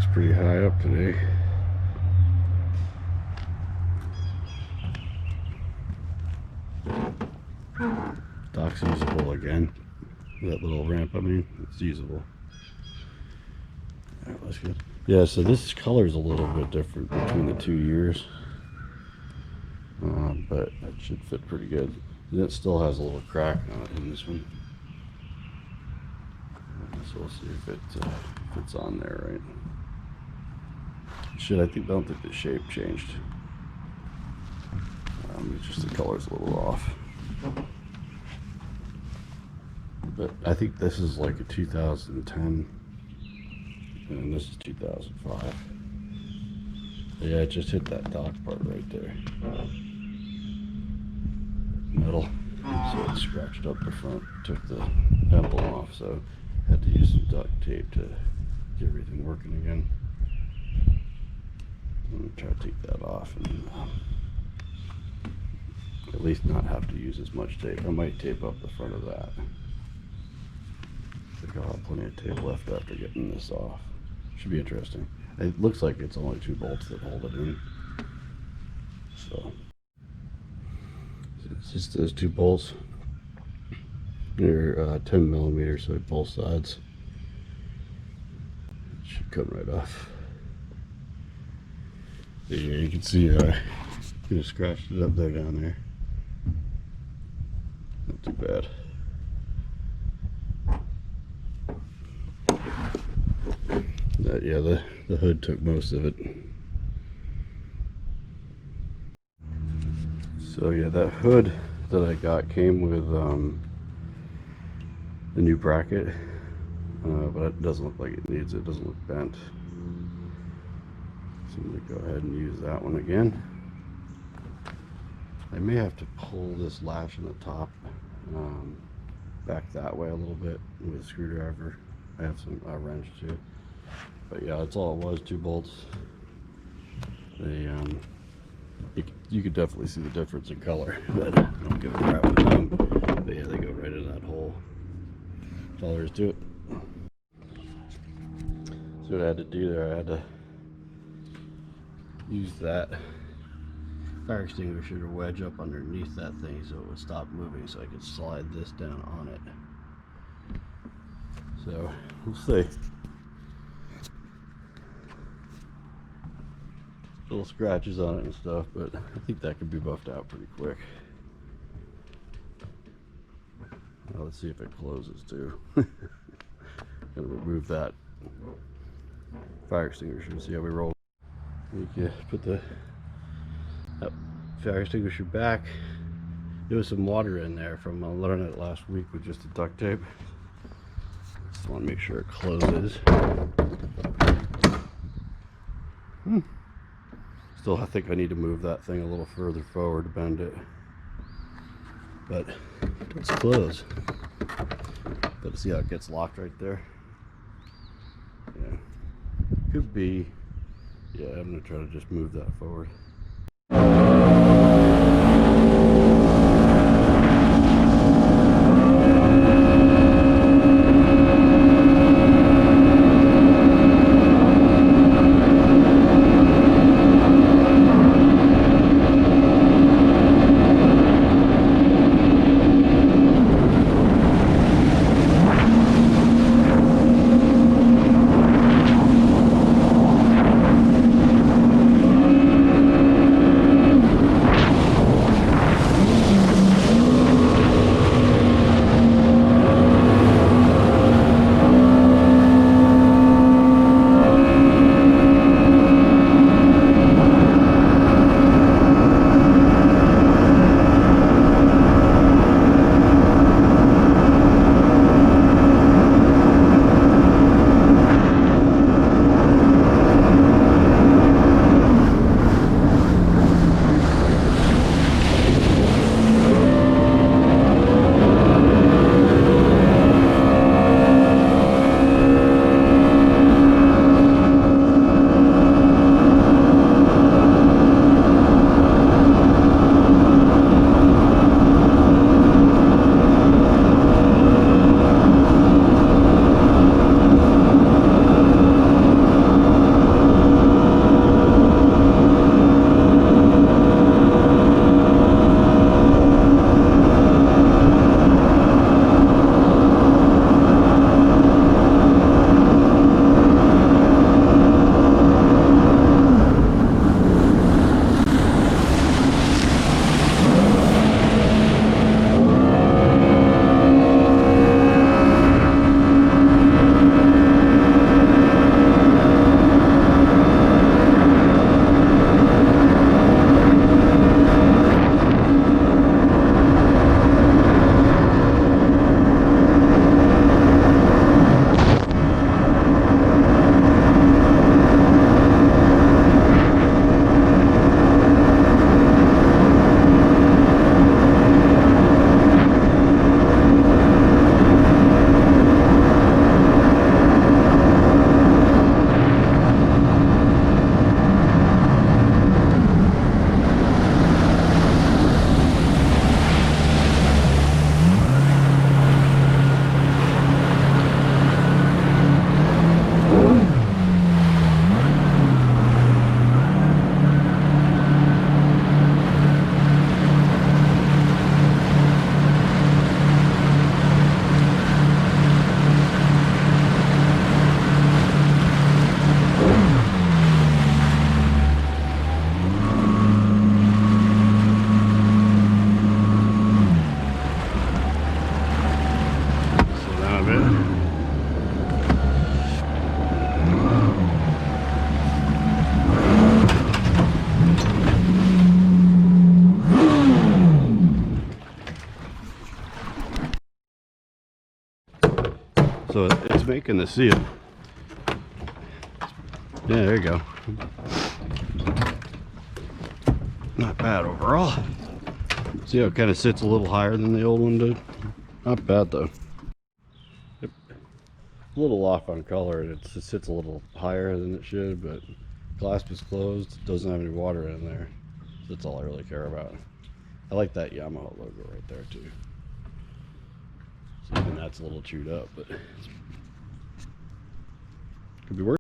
Looks pretty high up today. Dock's usable again. That little ramp, I mean, it's usable. Alright, that's good. Yeah, so this color is a little bit different between the 2 years. But it should fit pretty good. And it still has a little crack on it in this one. So we'll see if it's on there right. I don't think the shape changed. It's just the color's a little off. But I think this is like a 2010, and this is 2005. Yeah, it just hit that dock part right there. Metal, so it scratched up the front, took the emblem off, so had to use some duct tape to get everything working again. I'm gonna try to take that off and at least not have to use as much tape. I might tape up the front of that. I think I'll have plenty of tape left after getting this off. Should be interesting. It looks like it's only 2 bolts that hold it in. So it's just those 2 bolts. They're 10 millimeters, so both sides. It should come right off. Yeah, you can see I scratched it up there down there. Not too bad. Yeah, the hood took most of it. So yeah, that hood that I got came with the new bracket, but it doesn't look like it needs it. It doesn't look bent. So I'm going to go ahead and use that one again. I may have to pull this latch on the top back that way a little bit with a screwdriver. I have some wrench too. But yeah, that's all it was, 2 bolts. They, you could definitely see the difference in color, but I don't give a crap with them. But yeah, they go right in that hole. That's all there is to it. So what I had to do there, I had to use that fire extinguisher to wedge up underneath that thing so it would stop moving, so I could slide this down on it. So we'll see. Little scratches on it and stuff, but I think that could be buffed out pretty quick. Now let's see if it closes too. Gonna remove that fire extinguisher. See how we roll. We can put that fire extinguisher back. There was some water in there from learning it last week with just the duct tape. Just want to make sure it closes. Still, I think I need to move that thing a little further forward to bend it. But it's closed. But see how it gets locked right there? Yeah. Could be. Yeah, I'm going to try to just move that forward. making the seal. Yeah, there you go. Not bad overall. See how it kind of sits a little higher than the old one did? Not bad though. Yep. A little off on color. It sits a little higher than it should, but clasp is closed. Doesn't have any water in there. That's all I really care about. I like that Yamaha logo right there too. So even that's a little chewed up, but could be worse.